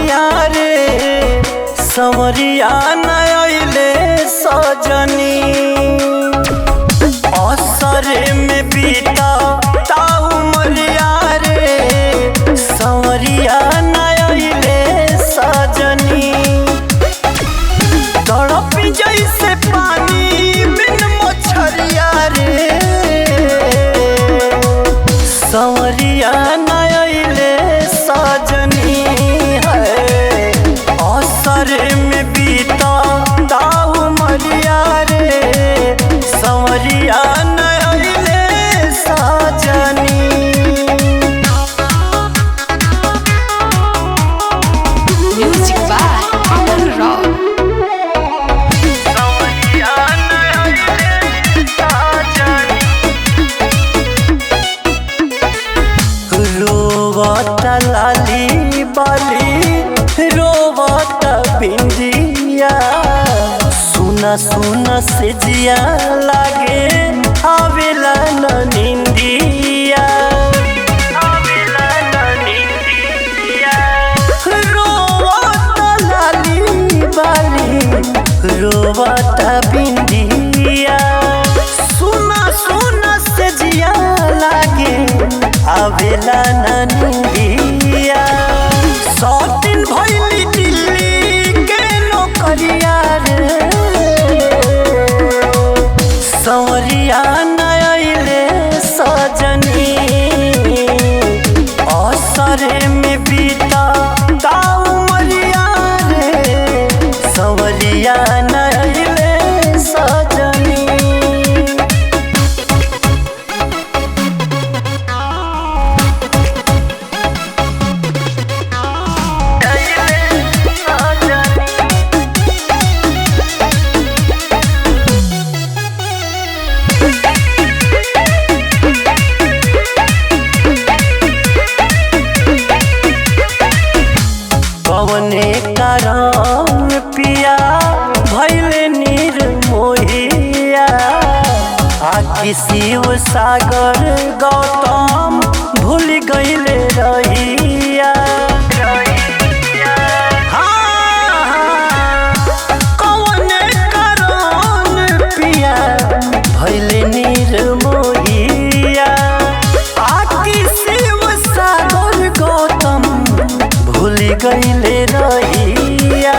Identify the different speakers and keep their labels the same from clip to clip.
Speaker 1: उमरिया रे संवरिया नयले सजनी असरे में बीता ता उमरिया रे संवरिया नयले सजनी तड़प जैसे पानी बिन मछरिया रे संवरिया नयले सजनी है असर में बीता ता उमरिया रे संवरिया नयले सजनी।
Speaker 2: Music by Aman Rao.
Speaker 1: रोवता लाली बाली रोवता बिंदिया सुना सुना से जिया लागे आवेला न निंदिया रोवता लाली बाली रोवता बिंदिया सुना सुना से जिया लागे आवेला न निंदिया सौ दिन भइली दिल्ली के नौकरिया रे संवरिया नयले सजनी असरे में बीता ता उमरिया रे संवरिया नयले सजनी। कवने कारण पिया भैले निर्मोहिया आखि शिव सागर गौतम भूल गईले रहिया कवने कारण पिया भैले निर्मोहिया आखि शिव सागर गौतम भूल गईले रहिया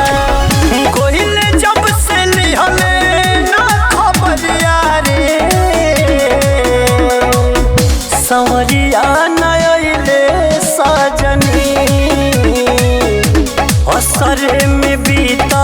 Speaker 1: कोइले जब से लिहले ना खबरिया रे संवरिया नयले सजनी असरे में बीता